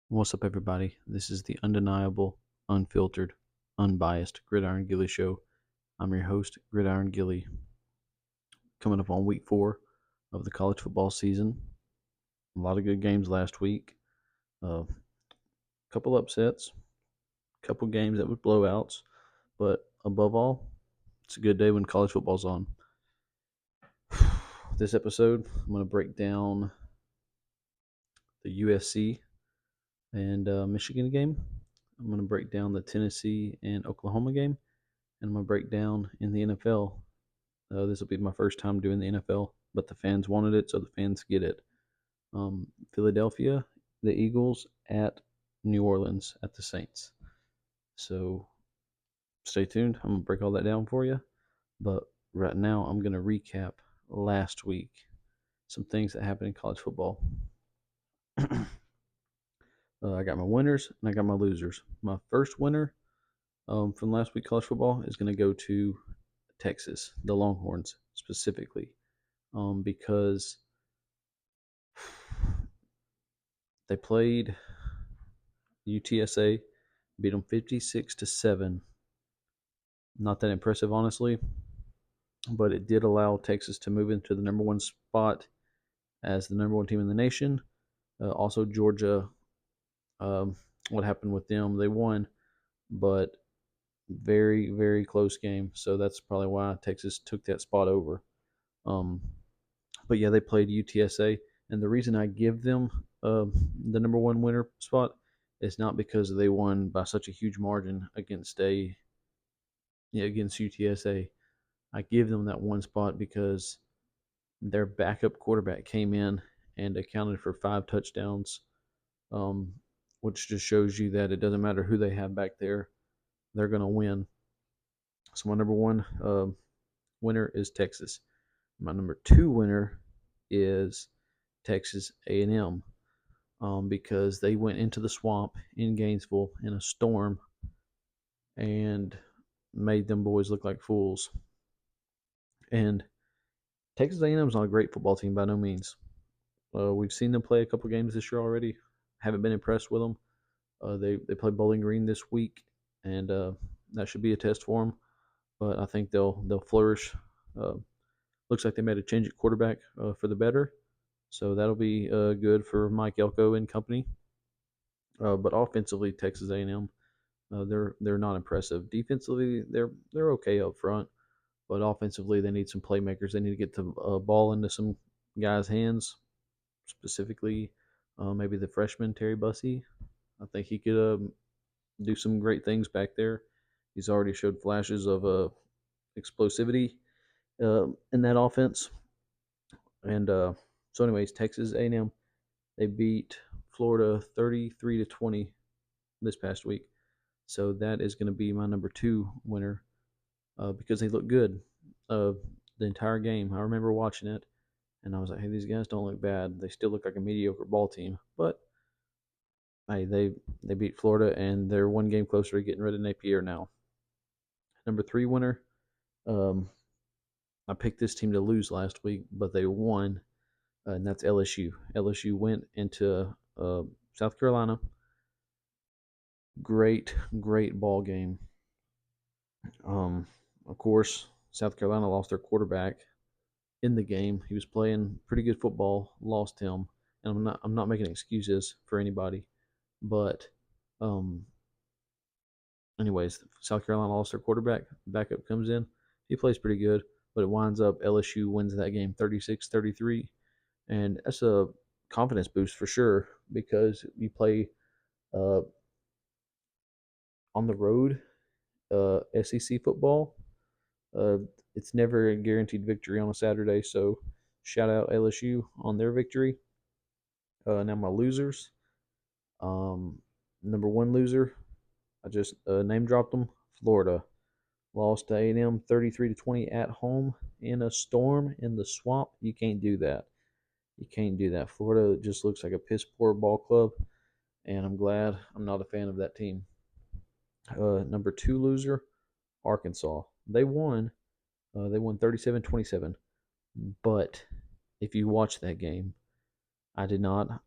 What's up, everybody? This is the undeniable, unfiltered, unbiased Gridiron Gilly Show. I'm your host, Gridiron Gilly. Coming up on week 4 of the college football season. A lot of good games last week. A couple upsets, a couple games that were blowouts, but above all, it's a good day when college football's on. This episode, I'm going to break down the USC and Michigan game. I'm going to break down the Tennessee and Oklahoma game, and I'm going to break down in the NFL. This will be my first time doing the NFL, but the fans wanted it, so the fans get it. Philadelphia, the Eagles at New Orleans at the Saints. So stay tuned. I'm going to break all that down for you. But right now, I'm going to recap last week, some things that happened in college football. I got my winners and I got my losers. My first winner from last week college football is going to go to Texas, the Longhorns specifically, because they played UTSA, beat them 56-7. Not that impressive, honestly, but it did allow Texas to move into the number one spot as the number one team in the nation. Also, Georgia, what happened with them? They won, but very, very close game. So that's probably why Texas took that spot over. Um, but yeah, they played UTSA, and the reason I give them the number one winner spot is not because they won by such a huge margin against UTSA. I give them that one spot because their backup quarterback came in and accounted for 5 touchdowns, um, which just shows you that it doesn't matter who they have back there, they're going to win. So my number one winner is Texas. My number two winner is Texas A&M, because they went into the swamp in Gainesville in a storm and made them boys look like fools. And Texas A&M is not a great football team by no means. We've seen them play a couple games this year already. Haven't been impressed with them. They play Bowling Green this week, and that should be a test for them. But I think they'll flourish. Uh, looks like they made a change at quarterback for the better, so that'll be good for Mike Elko and company. But offensively, Texas A&M, they're not impressive. Defensively, they're okay up front, but offensively, they need some playmakers. They need to get the ball into some guys' hands, specifically maybe the freshman Terry Bussey. I think he could do some great things back there. He's already showed flashes of explosivity in that offense. And so, anyways, Texas A&M, they beat Florida 33-20 this past week. So that is going to be my number two winner because they look good the entire game. I remember watching it, and I was like, hey, these guys don't look bad. They still look like a mediocre ball team. But, hey, they beat Florida, and they're one game closer to getting rid of Napier now. Number three winner, um, I picked this team to lose last week, but they won, and that's LSU. LSU went into South Carolina. Great, great ball game. Of course, South Carolina lost their quarterback in the game. He was playing pretty good football, lost him, and I'm not making excuses for anybody, but um, anyways, South Carolina lost their quarterback. Backup comes in. He plays pretty good, but it winds up LSU wins that game 36-33, and that's a confidence boost for sure because you play uh, on the road, SEC football. Uh, it's never a guaranteed victory on a Saturday, so shout out LSU on their victory. Now my losers. Um, Number one loser, I just name dropped them. Florida lost to A&M 33-20 at home in a storm in the swamp. You can't do that. You can't do that. Florida just looks like a piss poor ball club, and I'm glad I'm not a fan of that team. Number two loser, Arkansas. They won. They won 37-27. But if you watch that game, I did not.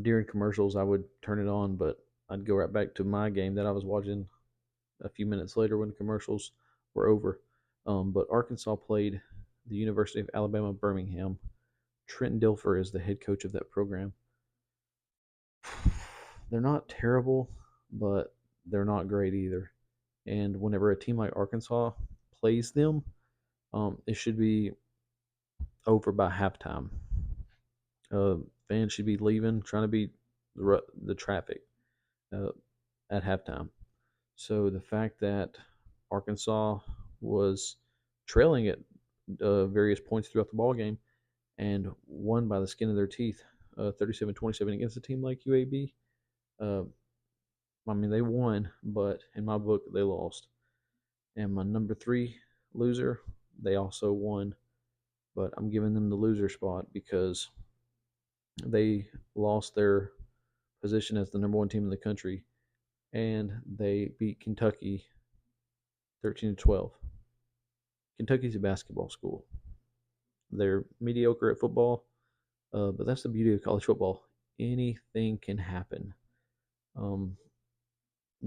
During commercials, I would turn it on, but I'd go right back to my game that I was watching a few minutes later when the commercials were over. But Arkansas played the University of Alabama Birmingham. Trent Dilfer is the head coach of that program. They're not terrible, but they're not great either. And whenever a team like Arkansas plays them, it should be over by halftime. Uh, Fans should be leaving, trying to beat the traffic uh, at halftime. So the fact that Arkansas was trailing at various points throughout the ball game and won by the skin of their teeth, 37-27 against a team like UAB. Uh, I mean, they won, but in my book, they lost. And my number three loser, they also won, but I'm giving them the loser spot because they lost their position as the number one team in the country, and they beat Kentucky 13-12. Kentucky's a basketball school. They're mediocre at football, but that's the beauty of college football. Anything can happen. Um,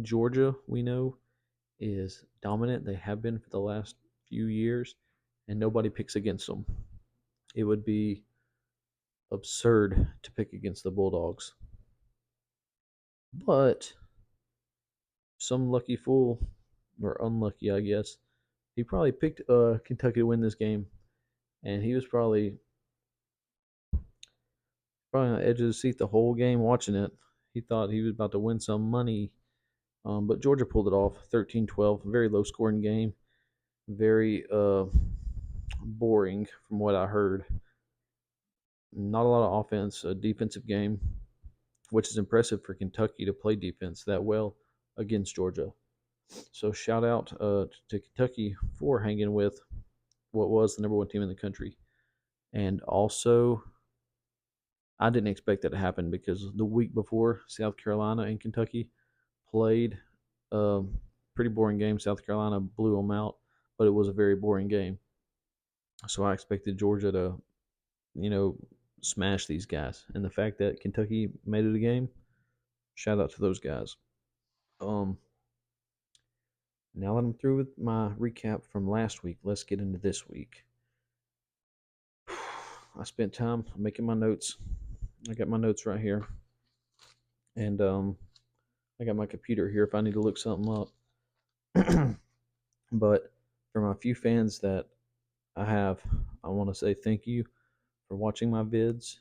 Georgia, we know, is dominant. They have been for the last few years, and nobody picks against them. It would be absurd to pick against the Bulldogs. But some lucky fool, or unlucky, I guess, he probably picked Kentucky to win this game, and he was probably on the edge of the seat the whole game watching it. He thought he was about to win some money, but Georgia pulled it off 13-12. Very low scoring game. Very boring from what I heard. Not a lot of offense, a defensive game, which is impressive for Kentucky to play defense that well against Georgia. So shout out to Kentucky for hanging with what was the number one team in the country. And also, I didn't expect that to happen because the week before, South Carolina and Kentucky played a pretty boring game. South Carolina blew them out, but it was a very boring game. So I expected Georgia to, you know, smash these guys. And the fact that Kentucky made it a game, shout out to those guys. Um, Now that I'm through with my recap from last week, let's get into this week. I spent time making my notes. I got my notes right here, and I got my computer here if I need to look something up. But for my few fans that I have, I want to say thank you for watching my vids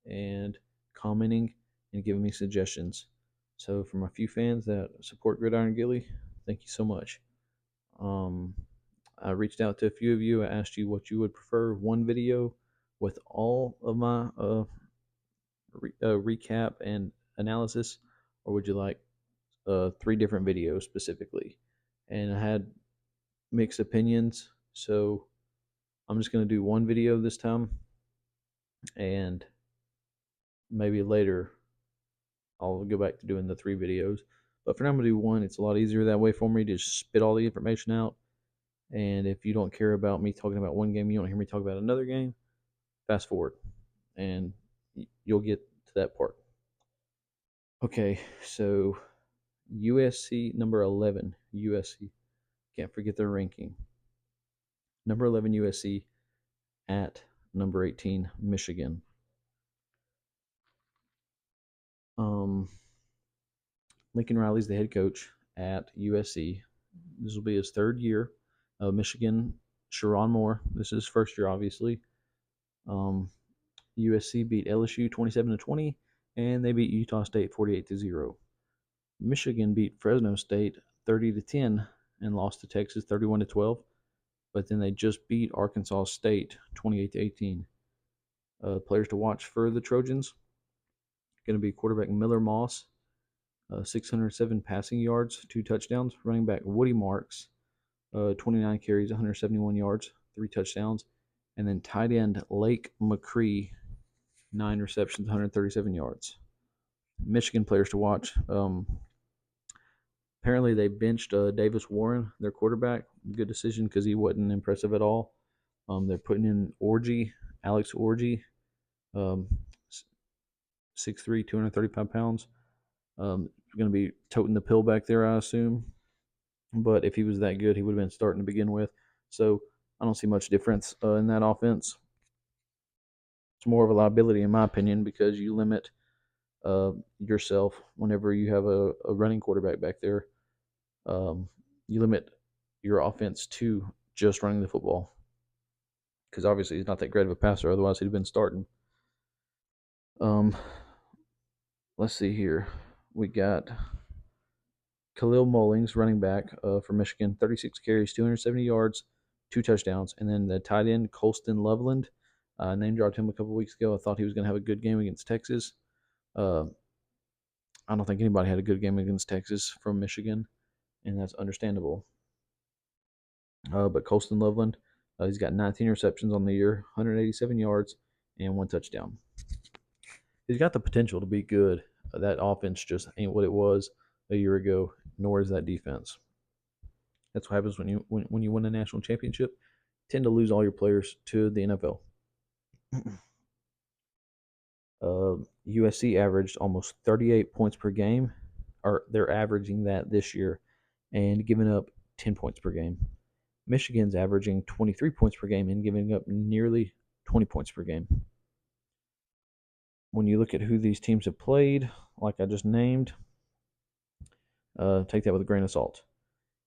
and commenting and giving me suggestions. So for my few fans that support Gridiron Gilly, thank you so much. Um, I reached out to a few of you. I asked you what you would prefer: one video with all of my recap and analysis, or would you like three different videos specifically? And I had mixed opinions, so I'm just going to do one video this time, and maybe later I'll go back to doing the three videos. But for now, I'm going to do one. It's a lot easier that way for me to just spit all the information out. And if you don't care about me talking about one game, you don't hear me talk about another game, fast forward, and you'll get to that part. Okay, so USC number 11, USC. Can't forget their ranking. Number 11 USC at number 18 Michigan. Lincoln Riley's the head coach at USC. This will be his third year. Michigan, Sharon Moore. This is his first year, obviously. USC beat LSU 27-20, and they beat Utah State 48-0. Michigan beat Fresno State 30-10 and lost to Texas 31-12. But then they just beat Arkansas State 28-18. Players to watch for the Trojans going to be quarterback Miller Moss, 607 passing yards, 2 touchdowns. Running back Woody Marks, 29 carries, 171 yards, 3 touchdowns. And then tight end Lake McCree, 9 receptions, 137 yards. Michigan players to watch. Apparently they benched Davis Warren, their quarterback. Good decision because he wasn't impressive at all. They're putting in Alex Orgy, 6'3", 235 pounds. Going to be toting the pill back there, I assume. But if he was that good, he would have been starting to begin with. So I don't see much difference in that offense. It's more of a liability, in my opinion, because you limit yourself whenever you have a running quarterback back there. Um, you limit your offense to just running the football because obviously he's not that great of a passer. Otherwise, he'd have been starting. Um, let's see here. We got Khalil Mullings, running back for Michigan, 36 carries, 270 yards, 2 touchdowns. And then the tight end, Colston Loveland, name dropped him a couple weeks ago. I thought he was going to have a good game against Texas. Uh, I don't think anybody had a good game against Texas from Michigan, and that's understandable. But Colston Loveland, he's got 19 receptions on the year, 187 yards, and 1 touchdown. He's got the potential to be good. That offense just ain't what it was a year ago, nor is that defense. That's what happens when you win a national championship. You tend to lose all your players to the NFL. USC averaged almost 38 points per game, or they're averaging that this year, and giving up 10 points per game. Michigan's averaging 23 points per game and giving up nearly 20 points per game. When you look at who these teams have played, like I just named, take that with a grain of salt.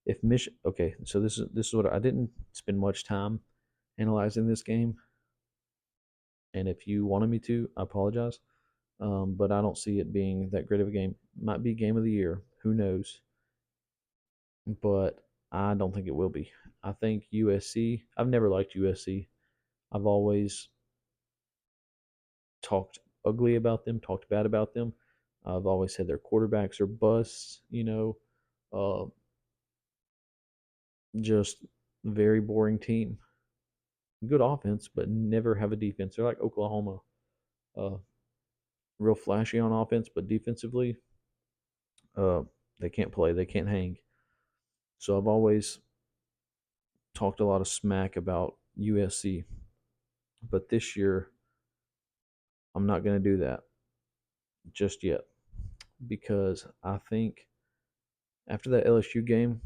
If okay, so this is what I didn't spend much time analyzing this game, and if you wanted me to, I apologize. But I don't see it being that great of a game. Might be game of the year, who knows? But I don't think it will be. I think USC. I've never liked USC. I've always talked ugly about them, talked bad about them. I've always said their quarterbacks are busts. Uh, just very boring team. Good offense, but never have a defense. They're like Oklahoma. Uh, Real flashy on offense, but defensively, uh, they can't play. They can't hang. So I've always talked a lot of smack about USC, but this year I'm not going to do that just yet because I think after that LSU game,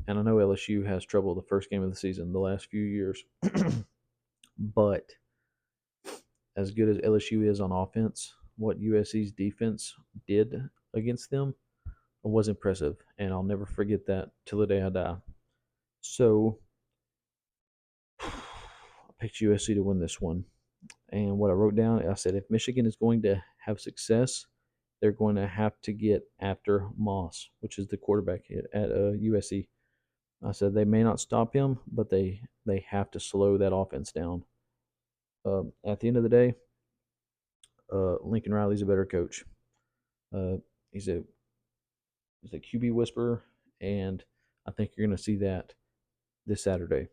and I know LSU has trouble the first game of the season the last few years, but as good as LSU is on offense, what USC's defense did against them was impressive, and I'll never forget that till the day I die. So I picked USC to win this one. And what I wrote down, I said if Michigan is going to have success, they're going to have to get after Moss, which is the quarterback at USC. I said they may not stop him, but they have to slow that offense down. At the end of the day, Lincoln Riley's a better coach. Uh, he's a QB whisperer, and I think you're going to see that this Saturday.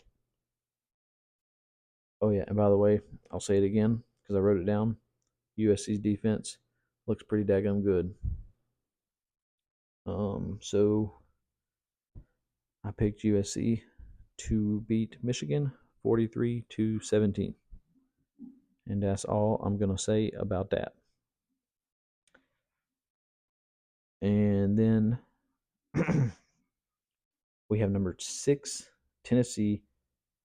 Oh yeah, and by the way, I'll say it again because I wrote it down. USC's defense looks pretty daggum good. So I picked USC to beat Michigan 43-17. And that's all I'm going to say about that. And then we have number 6, Tennessee,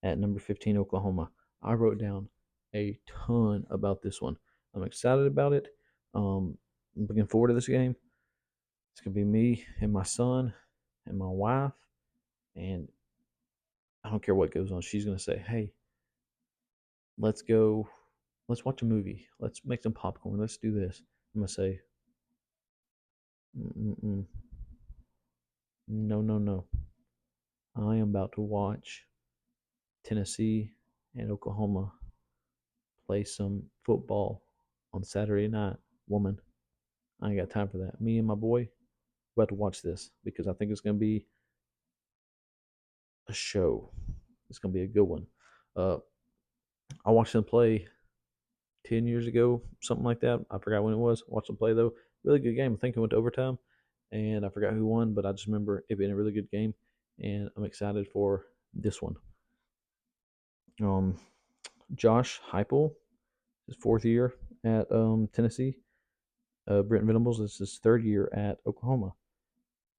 at number 15, Oklahoma. I wrote down a ton about this one. I'm excited about it. I'm looking forward to this game. It's going to be me and my son and my wife. And I don't care what goes on. She's going to say, hey, let's go. Let's watch a movie. Let's make some popcorn. Let's do this. I'm going to say, mm-mm. No, no, no. I am about to watch Tennessee and Oklahoma play some football on Saturday night. Woman, I ain't got time for that. Me and my boy about to watch this because I think it's going to be a show. It's going to be a good one. I watched them play 10 years ago, something like that. I forgot when it was. Watched them play, though. Really good game. I think it went to overtime, and I forgot who won, but I just remember it being a really good game, and I'm excited for this one. Josh Heupel, his 4th year at Tennessee. Brent Venables is his third year at Oklahoma.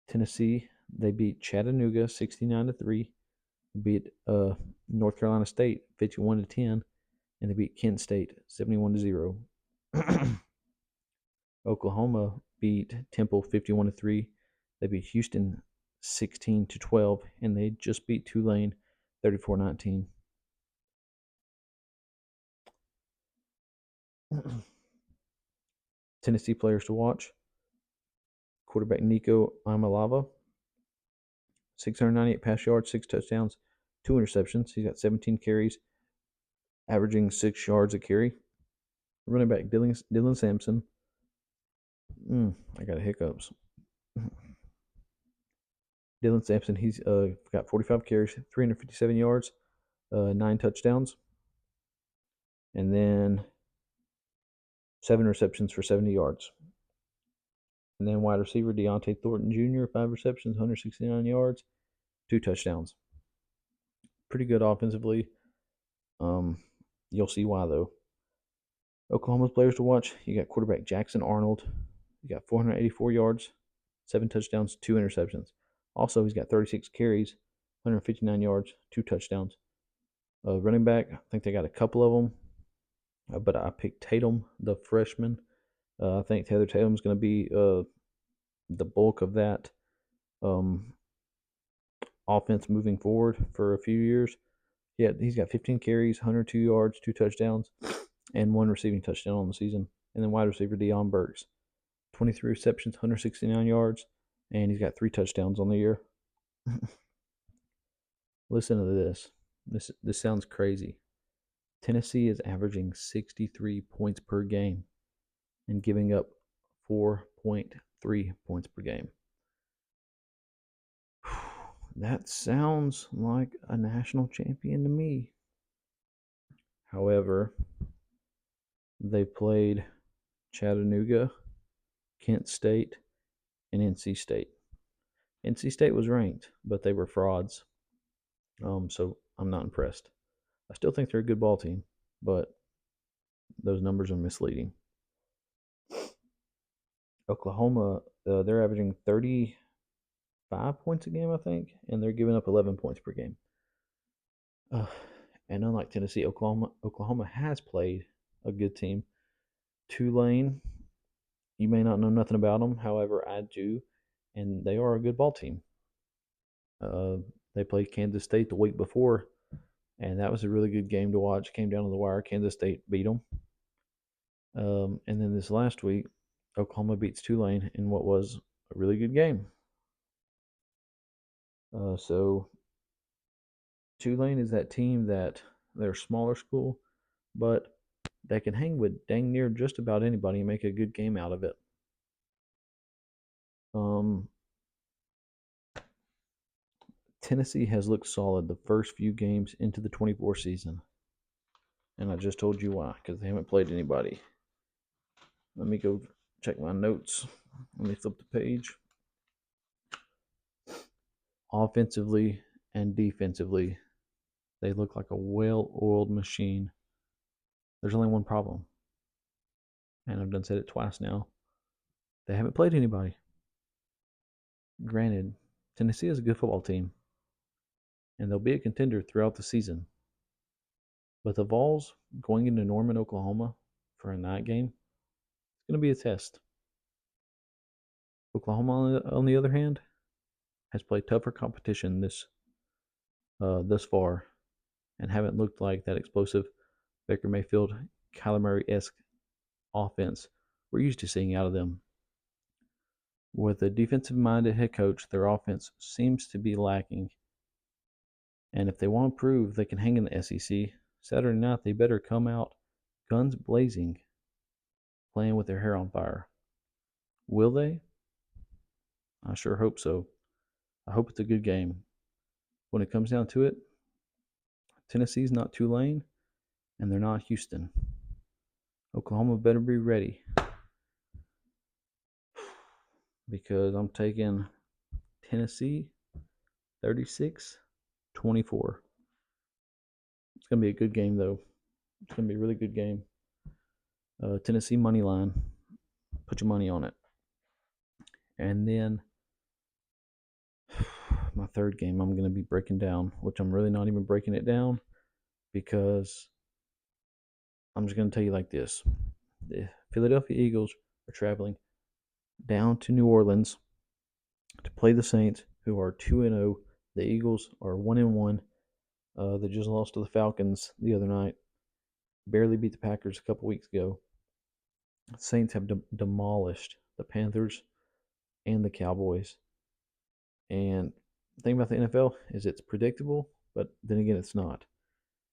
Tennessee, they beat Chattanooga 69-3, beat North Carolina State 51-10, and they beat Kent State 71-0. Oklahoma beat Temple 51-3. They beat Houston 16-12, and they just beat Tulane 34-19. Tennessee players to watch: quarterback Nico Imalava, 698 pass yards, 6 touchdowns, 2 interceptions. He's got 17 carries, averaging 6 yards a carry. Running back Dylan Sampson. I got hiccups. Dylan Sampson, he's got 45 carries, 357 yards, 9 touchdowns, and then 7 receptions for 70 yards. And then wide receiver Deontay Thornton Jr., 5 receptions, 169 yards, 2 touchdowns. Pretty good offensively. You'll see why, though. Oklahoma's players to watch: you got quarterback Jackson Arnold. He got 484 yards, 7 touchdowns, 2 interceptions. Also, he's got 36 carries, 159 yards, 2 touchdowns. Running back, I think they got a couple of them, but I picked Tatum, the freshman. I think Taylor Tatum's going to be the bulk of that offense moving forward for a few years. Yeah, he's got 15 carries, 102 yards, 2 touchdowns, and 1 receiving touchdown on the season. And then wide receiver Deion Burks, 23 receptions, 169 yards, and he's got 3 touchdowns on the year. Listen to this. This sounds crazy. Tennessee is averaging 63 points per game and giving up 4.3 points per game. That sounds like a national champion to me. However, they played Chattanooga, Kent State, and NC State. NC State was ranked, but they were frauds. So I'm not impressed. I still think they're a good ball team, but those numbers are misleading. Oklahoma, they're averaging 35 points a game, I think, and they're giving up 11 points per game. And unlike Tennessee, Oklahoma has played a good team. Tulane, you may not know nothing about them. However, I do, and they are a good ball team. They played Kansas State the week before, and that was a really good game to watch. Came down to the wire. Kansas State beat them. And then this last week, Oklahoma beats Tulane in what was a really good game. So Tulane is that team that they're a smaller school, but they can hang with dang near just about anybody and make a good game out of it. Tennessee has looked solid the first few games into the 24 season. And I just told you why, because they haven't played anybody. Let me go check my notes. Let me flip the page. Offensively and defensively, they look like a well-oiled machine. There's only one problem, and I've done said it twice now. They haven't played anybody. Granted, Tennessee is a good football team, and they'll be a contender throughout the season. But the Vols going into Norman, Oklahoma for a night game, it's going to be a test. Oklahoma, on the other hand, has played tougher competition thus far and haven't looked like that explosive Baker Mayfield, Kyler Murray-esque offense we're used to seeing out of them. With a defensive-minded head coach, their offense seems to be lacking. And if they want to prove they can hang in the SEC, Saturday night they better come out guns blazing, playing with their hair on fire. Will they? I sure hope so. I hope it's a good game. When it comes down to it, Tennessee's not Tulane, and they're not Houston. Oklahoma better be ready, because I'm taking Tennessee 36-24. It's going to be a good game, though. It's going to be a really good game. Tennessee money line. Put your money on it. And then my third game I'm going to be breaking down, which I'm really not even breaking it down because I'm just going to tell you like this. The Philadelphia Eagles are traveling down to New Orleans to play the Saints, who are 2-0. The Eagles are 1-1. They just lost to the Falcons the other night. Barely beat the Packers a couple weeks ago. The Saints have demolished the Panthers and the Cowboys. And the thing about the NFL is it's predictable, but then again, it's not.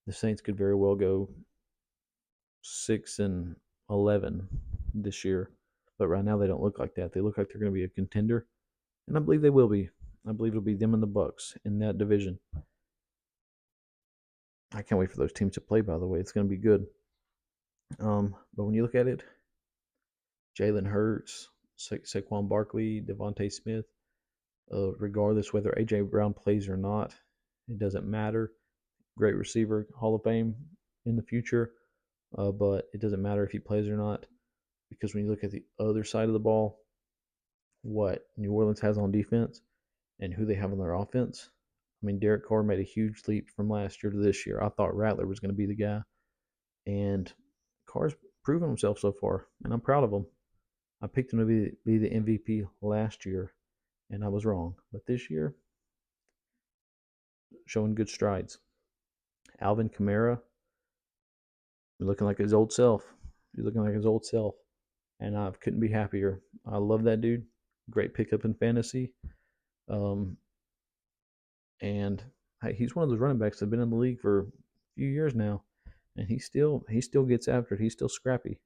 The Saints could very well go 6-11 this year, but right now they don't look like that. They look like they're going to be a contender, and I believe they will be. I believe it'll be them and the Bucks in that division. I can't wait for those teams to play. By the way, it's going to be good. But when you look at it, Jalen Hurts, Saquon Barkley, Devontae Smith, regardless whether AJ Brown plays or not, it doesn't matter. Great receiver, Hall of Fame in the future, but it doesn't matter if he plays or not because when you look at the other side of the ball, what New Orleans has on defense and who they have on their offense. I mean, Derek Carr made a huge leap from last year to this year. I thought Rattler was going to be the guy, and Carr's proven himself so far, and I'm proud of him. I picked him to be the MVP last year, and I was wrong. But this year, showing good strides. Alvin Kamara, looking like his old self. He's looking like his old self, and I couldn't be happier. I love that dude. Great pickup in fantasy. And he's one of those running backs that have been in the league for a few years now, and he still gets after it. He's still scrappy.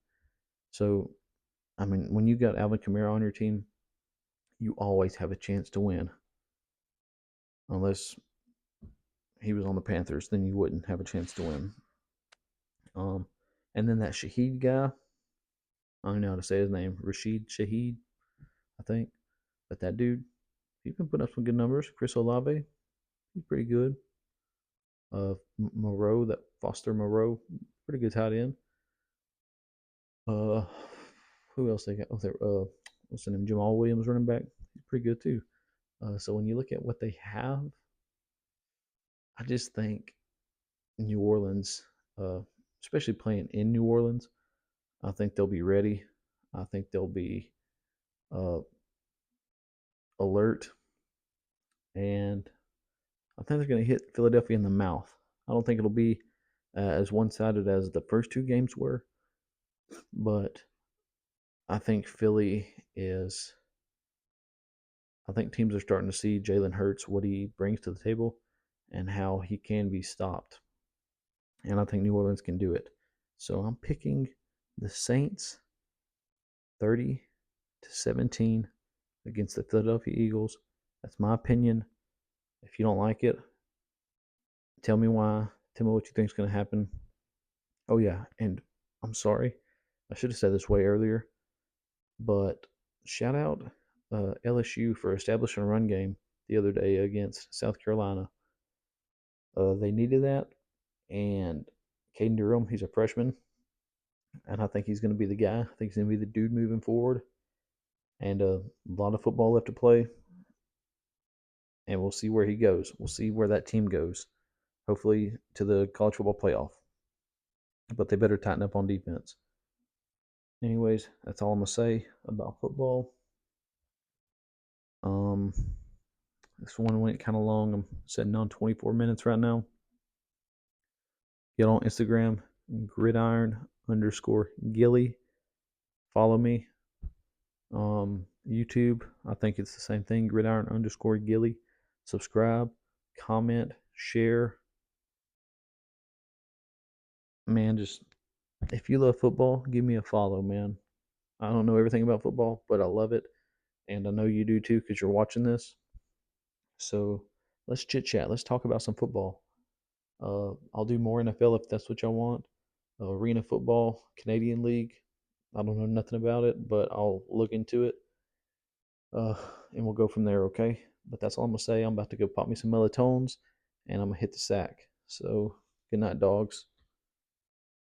So, I mean, when you got Alvin Kamara on your team, you always have a chance to win. Unless he was on the Panthers, then you wouldn't have a chance to win. And then that Shaheed guy, I don't know how to say his name, Rashid Shaheed, I think. But that dude, he's been putting up some good numbers. Chris Olave, he's pretty good. Moreau, that Foster Moreau, pretty good tight end. Who else they got? What's the name? Jamal Williams, running back. He's pretty good too. So when you look at what they have, I just think New Orleans, especially playing in New Orleans, I think they'll be ready. I think they'll be alert, and I think they're going to hit Philadelphia in the mouth. I don't think it'll be as one-sided as the first two games were, but I think Philly is. I think teams are starting to see Jalen Hurts, what he brings to the table, and how he can be stopped. And I think New Orleans can do it. So I'm picking the Saints 30-17 against the Philadelphia Eagles. That's my opinion. If you don't like it, tell me why. Tell me what you think is going to happen. Oh, yeah, and I'm sorry. I should have said this way earlier, but shout out LSU for establishing a run game the other day against South Carolina. They needed that, and Caden Durham, he's a freshman, and I think he's going to be the guy. I think he's going to be the dude moving forward, and a lot of football left to play, and we'll see where he goes. We'll see where that team goes, hopefully to the college football playoff, but they better tighten up on defense. Anyways, that's all I'm going to say about football. This one went kind of long. I'm sitting on 24 minutes right now. Get on Instagram, gridiron_Gilly. Follow me. YouTube, I think it's the same thing, gridiron_Gilly. Subscribe, comment, share. Man, just if you love football, give me a follow, man. I don't know everything about football, but I love it. And I know you do too because you're watching this. So let's chit chat. Let's talk about some football. I'll do more NFL if that's what y'all want. Arena football, Canadian League. I don't know nothing about it, but I'll look into it. And we'll go from there, okay? But that's all I'm going to say. I'm about to go pop me some melatones, and I'm going to hit the sack. So, good night, dogs.